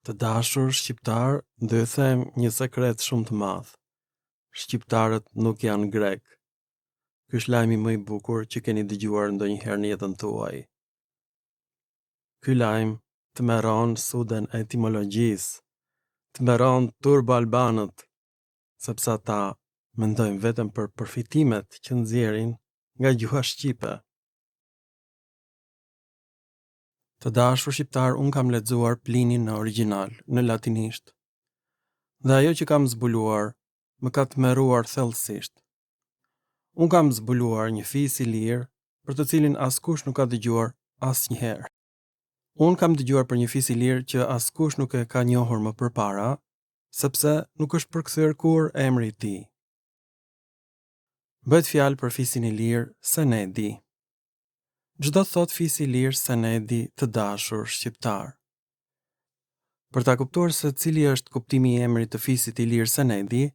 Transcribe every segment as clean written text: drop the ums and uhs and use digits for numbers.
Të dashur shqiptar, do ju them një sekret shumë të madh. Shqiptarët nuk janë grek. Ky është lajmi më i bukur që keni dëgjuar ndonjëherë në jetën tuaj. Ky lajm të merron suden e etimologjisë, të merron turbo-albanët, sepse ata mendojnë vetëm për përfitimet që nxjerrin nga gjuha shqipe. Të dashur shqiptar, unë kam lexuar Plinin në origjinal, në latinisht. Dhe ajo që kam zbuluar, më ka tmerruar thellësisht. Unë kam zbuluar një fis i lirë, për të cilin askush nuk ka dëgjuar asnjëherë. Unë kam dëgjuar për një fis i lirë që askush nuk e ka njohur më përpara, sepse nuk është përkthyer kur emri i tij. Bëhet fjalë për fisin i lirë Senedi. Çdo thot fisi i lirë Senedi, të dashur shqiptar. Për ta kuptuar se cili është kuptimi i emrit të fisit i lirë Senedi,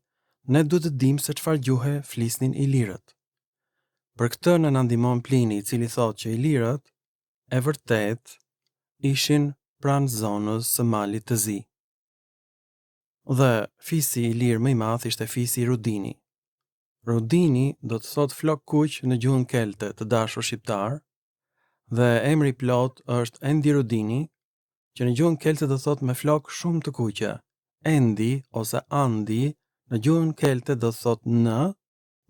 ne duhet të dimë se çfarë gjuhe flisnin ilirët. Për këtë na ndihmon Plini, i cili thotë që ilirët e vërtet ishin pranë zonës së malit të zi. Dhe fisi i lirë më i madh ishte fisi i Rudini. Rudini do të thotë flok kuq në gjuhën kelte, të dashur shqiptar, dhe emri plot është Endi Rudini, që në gjuhën kelte do thotë me flok shumë të kuqe. Endi ose Andi në gjuhën kelte do thotë në,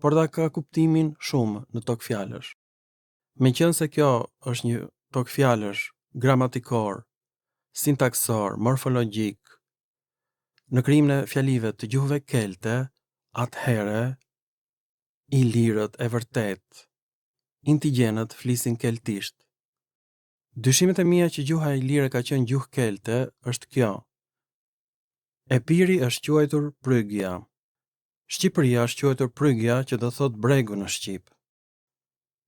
por da ka kuptimin shumë në tokë fjalësh. Meqense kjo është një tokë fjalësh gramatikor, sintaksor, morfologjik, në krijimin e fjalive të gjuhëve kelte, atëherë ilirët e vërtet, indigjenët flisin keltisht. Dyshimet e mia që gjuha ilire ka qenë gjuhë kelte është kjo. Epiri është quajtur Prygja. Shqipëria është quajtur Prygja, që do thotë bregu në shqip.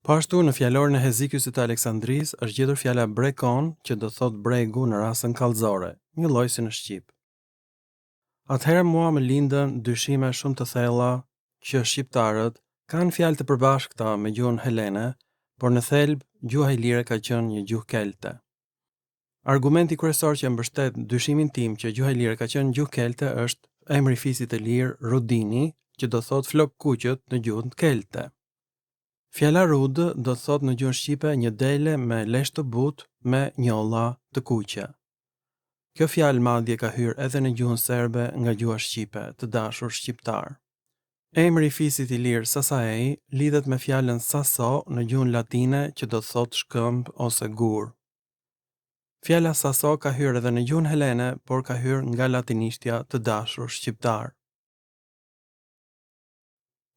Po ashtu në fjalorin e Hezikiusit të Aleksandris është gjetur fjala brekon, që do thotë bregu në rasën kallëzore, një lloj si në shqip. Atëherë mua më lindën dyshime shumë të thella që shqiptarët kanë fjalë të përbashkëta me gjuhën helene, por në thelb gjuha ilire ka qenë një gjuhë kelte. Argumenti kryesor që mbështet dyshimin tim që gjuha ilire ka qenë gjuhë kelte është emri i fisit të lirë Rudini, që do thotë flok kuqët në gjuhën kelte. Fjala rud do thotë në gjuhën shqipe një dele me lesh të butë me njolla të kuqe. Kjo fjalë madje ka hyrë edhe në gjuhën serbe nga gjuha shqipe, të dashur shqiptar. Emri i fisit i lirë Sasaei lidhet me fjalën saso në gjuhën latine, që do thotë shkëmb ose gur. Fjala saso ka hyrë edhe në gjuhën helene, por ka hyrë nga latinishtja, të dashur shqiptar.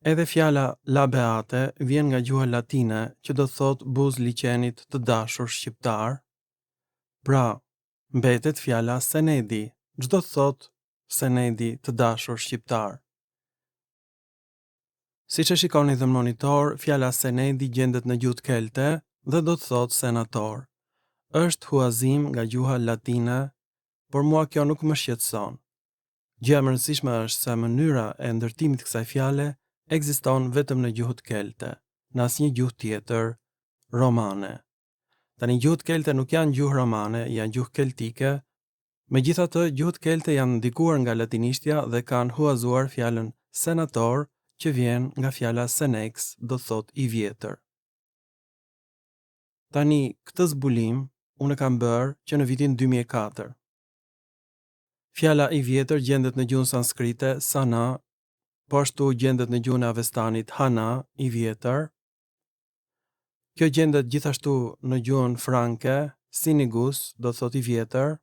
Edhe fjala labeate vjen nga gjuha latine, që do thotë buzë liqenit, të dashur shqiptar. Pra, mbetet fjala senedi, çdo thotë senedi, të dashur shqiptar. Si që shikoni dhe në monitor, fjala senedi gjendet në gjuhë kelte dhe do të thotë senator. Është huazim nga gjuha latine, por mua kjo nuk më shqetëson. Gjëja më e rëndësishme është se mënyra e ndërtimit të kësaj fjale ekziston vetëm në gjuhët kelte, në asnjë gjuhë tjetër romane. Tani gjuhët kelte nuk janë gjuhë romane, janë gjuhë keltike. Megjithatë, gjuhët kelte janë ndikuar nga latinishtja dhe kanë huazuar fjalën senator, që vjen nga fjala senex, do thot i vjetër. Tani, këtë zbulim, unë kam bërë që në vitin 2004. Fjala i vjetër gjendet në gjuhën sanskrite, sana, po ashtu gjendet në gjuhën e Avestanit, hana, i vjetër. Kjo gjendet gjithashtu në gjuhën franke, sinigus, do thot i vjetër.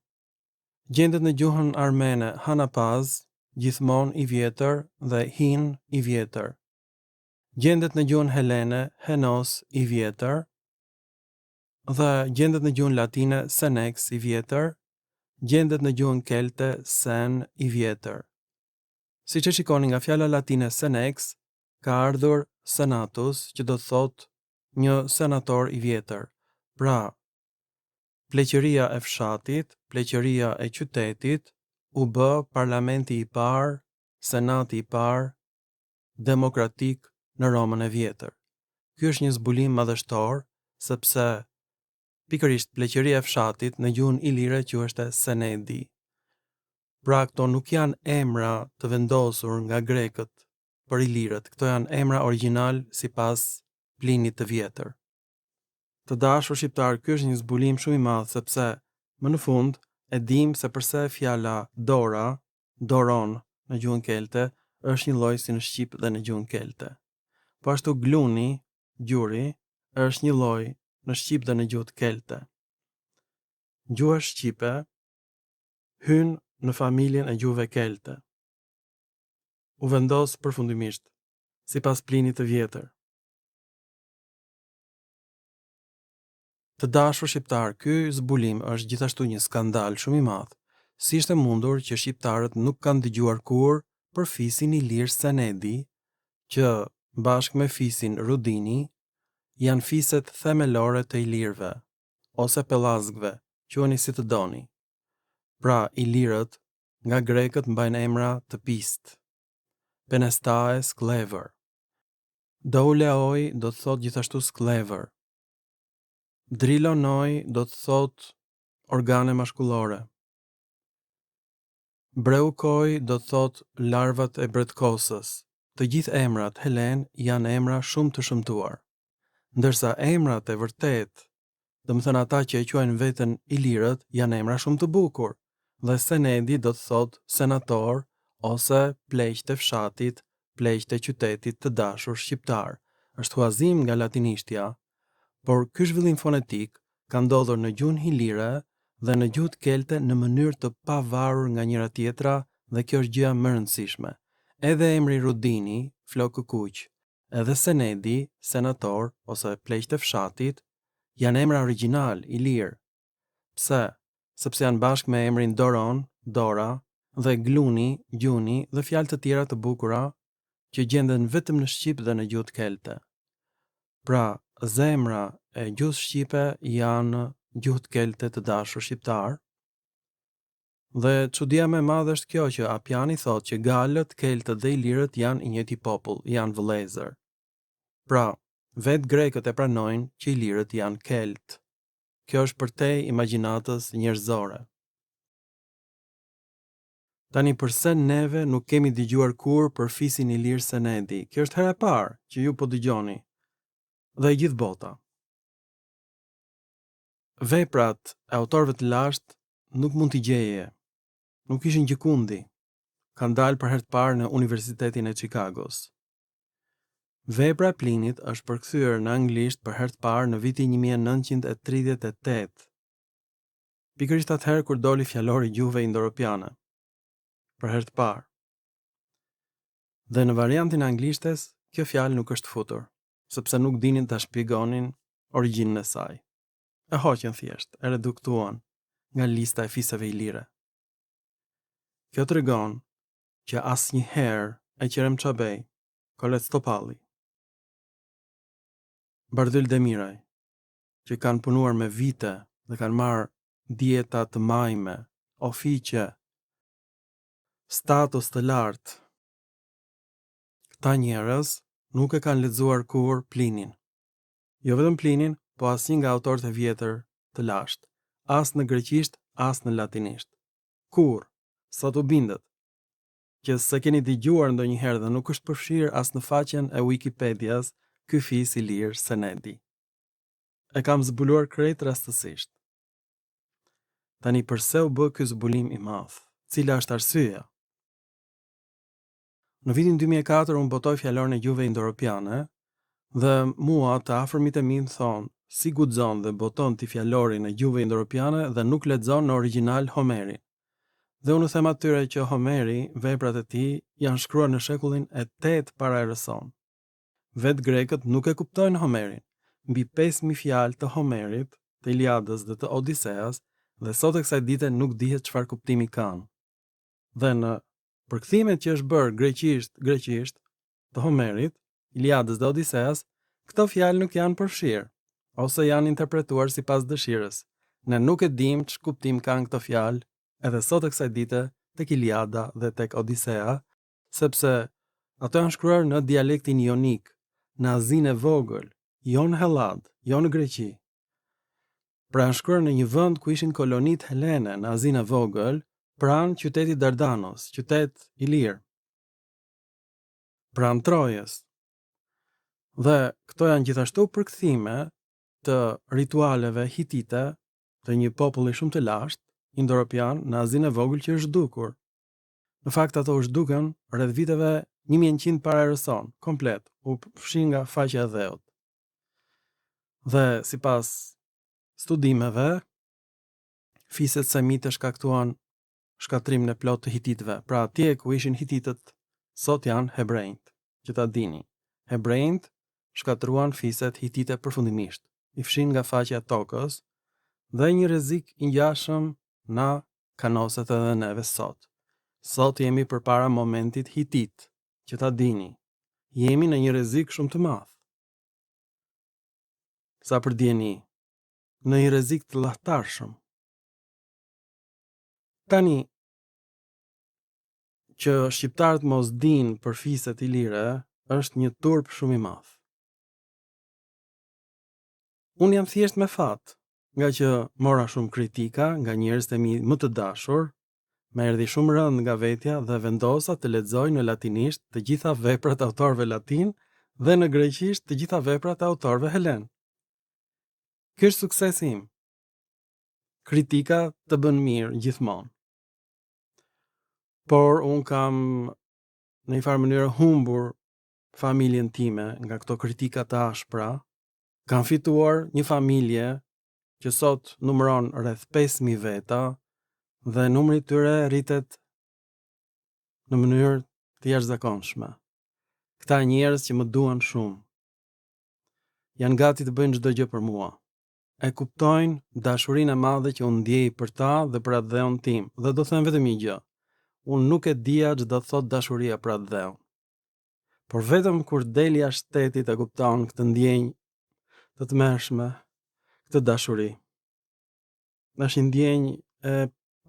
Gjendet në gjuhën armene, hanapaz, gjithmonë i vjetër, dhe hin i vjetër. Gjendet në gjuhën helene, henos i vjetër, dhe gjendet në gjuhën latine, senex i vjetër, gjendet në gjuhën kelte, sen i vjetër. Si që shikoni nga fjala latine senex, ka ardhur senatus, që do thot një senator i vjetër. Pra, pleqëria e fshatit, pleqëria e qytetit, u bë parlamenti i parë, senati i parë, demokratik në Romën e vjetër. Ky është një zbulim madhështor, sepse pikërisht pleqëria e fshatit në gjuhën ilire quhej senedi. Pra këto nuk janë emra të vendosur nga grekët për ilirët, këto janë emra origjinal sipas Plinit të Vjetër. Të dashur shqiptar, ky është një zbulim shumë i madh sepse më në fund e dim se përse fjala dora, doron në gjuhën kelte, është një lloj si në shqip dhe në gjuhën kelte. Po ashtu gluni, gjuri, është një lloj në shqip dhe në gjuhën kelte. Gjuha shqipe hyn në familjen e gjuhëve kelte. U vendos përfundimisht, sipas Plinit të Vjetër. Të dashur shqiptar, ky zbulim është gjithashtu një skandal shumë i madh. Si ishte mundur që shqiptarët nuk kanë dëgjuar kurrë për fisin Ilir Senedi, që bashkë me fisin Rudini janë fiset themelore të ilirëve ose pellazgëve, quheni si të doni. Pra, ilirët nga grekët mbajnë emra të pist. Penestae sklever. Douleoi do të thot gjithashtu sklever. Drilonoi do të thot organe mashkullore. Breukoi do të thot larvat e bretkosës. Të gjithë emrat helen janë emra shumë të shëmtuar. Ndërsa emrat e vërtet, domethënë ata që e quajnë veten ilirët, janë emra shumë të bukur. Dhe Senedi do të thot senator ose pleq të fshatit, pleq të qytetit të dashur shqiptar. Është huazim nga latinishtja, por ky zhvillim fonetik ka ndodhur në gjuhën ilire dhe në gjuhët kelte në mënyrë të pavarur nga njëra tjetra dhe kjo është gjëja më e rëndësishme. Edhe emri Rudini, flokë kuq, edhe Senedi, senator ose pleq të fshatit, janë emra origjinal ilir. Pse? Sepse janë bashkë me emrin Doron, Dora, dhe Gluni, Gjuni dhe fjalë të tjera të bukura që gjenden vetëm në shqip dhe në gjuhët kelte. Pra, zemra e gjuhës shqipe janë gjuhët kelte të dashur shqiptar. Dhe çudia më e madhe është kjo që Apjani thotë që galët, keltët dhe ilirët janë i njëjti popull, janë vëllezër. Pra, vetë grekët e pranojnë që ilirët janë kelt. Kjo është përtej imagjinatës njerëzore. Tani përse neve nuk kemi dëgjuar kurrë për fisin Ilir Senedi? Kjo është hera e parë që ju po dëgjoni. Dhe e gjithë bota. Veprat e autorëve të lashtë nuk mund t'i gjeje. Nuk ishin gjikundi. Kanë dalë për herë të parë në Universitetin e Chicagos. Vepra e Plinit është përkthyer në anglisht për herë të parë në vitin 1938. Pikërisht atëherë kur doli fjalori gjuhëve indo-europiane. Për herë të parë. Dhe në variantin e anglishtes, kjo fjalë nuk është futur, sepse nuk dinin ta shpjegonin origjinën e saj. E hoqën thjesht, e reduktuan nga lista e fiseve ilire. Kjo tregon që asnjëherë e Qerem Çabej, Kolet Stopalli, Bardhyl Demiraj, që kanë punuar me vite dhe kanë marrë dieta të majme, ofiqe, status të lartë, këta njerëz nuk e kanë lexuar kurrë Plinin. Jo vetëm Plinin, po asnjë nga autorët e vjetër të lashtë, as në greqisht, as në latinisht. Kur, sot u bindet, që se keni dëgjuar ndonjëherë dhe nuk është përfshirë as në faqen e Wikipedias, ky fis Ilir Senedi. E kam zbuluar krejt rastësisht. Tani përse u bë ky zbulim i madh? Cila është arsyeja? Në vitin 2004 unë botoj fjalorin e gjuhëve indo-europiane dhe mua të afërmit e mi më thonë si guxon dhe boton ti fjalorin e gjuhëve indo-europiane dhe nuk lexon në origjinal Homerin. Dhe unë them atyre që Homeri, veprat e tij janë shkruar në shekullin e 8 para erës sonë. Vetë grekët nuk e kuptojnë Homerin. Mbi 5000 fjalë të Homerit, të Iliadës dhe të Odiseas, dhe sot e kësaj dite nuk dihet çfarë kuptimi kanë. Dhe në përkthimet që është bërë greqisht të Homerit, Iliadës dhe Odiseas, këto fjalë nuk janë përfshirë, ose janë interpretuar sipas dëshirës. Ne nuk e dim ç'është kuptim kanë këto fjalë, edhe sot e kësaj dite tek Iliada dhe tek Odisea, sepse ato janë shkruar në dialektin jonik, në Azinë e vogël, jo në Hellad, jo në Greqi. Pra janë shkruar në një vend ku ishin kolonitë helene në Azinë e vogël, pranë qytetit Dardanos, qytet i lirë, pranë Trojës. Dhe këto janë gjithashtu përkthime të ritualeve hitite të një populli shumë të lashtë, indo-europian, në Azinë e vogël që është zhdukur. Në fakt ato u zhdukën rreth viteve 1100 para erës sonë, komplet, u fshin nga faqja e dheut. Dhe sipas studimeve, fiset semite shkaktuan shkatrimin e plot të hititëve. Pra atje ku ishin hititët, sot janë hebrejt, që ta dini. Hebrejt shkatruan fiset hitite përfundimisht, i fshin nga faqja e tokës, dhe një rrezik i ngjashëm na kanoset edhe neve sot. Sot jemi përpara momentit hitit, që ta dini. Jemi në një rrezik shumë të madh. Sa për dieni, në një rrezik të llahtarshëm. Tani, që shqiptarët mos dinë për fiset i lire, është një turp shumë i madh. Unë jam thjesht me fat, nga që mora shumë kritika nga njerëzit e mi më të dashur, më erdhi shumë rënd nga vetja dhe vendosa të lexoj në latinisht të gjitha veprat e autorëve latin dhe në greqisht të gjitha veprat e autorëve helen. Ky është suksesi im. Kritika të bën mirë gjithmonë. Por unë kam në një farë mënyrë humbur familjen time nga këto kritika të ashpra. Kam fituar një familje që sot numëron rreth 5000 veta dhe numri i tyre rritet në mënyrë të jashtëzakonshme. Këta njerëz që më duan shumë, janë gati të bëjnë çdo gjë për mua. E kuptojnë dashurinë e madhe që unë ndjej për ta dhe për atë dheun tim. Dhe do them vetëm një gjë. Unë nuk e dija ç'do thot dashuria për atë dheun. Por vetëm kur del jashtë shtetit e kupton këtë ndjenjë të tmerrshme, këtë dashuri. Është një ndjenjë e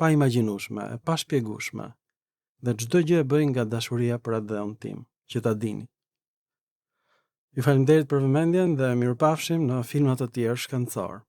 pa imagjinueshme, e pa shpjegueshme. Dhe çdo gjë e bëj nga dashuria për atë dheun tim, që ta dini. Ju faleminderit për vëmendjen dhe mirupafshim në filma të tjerë shkencor.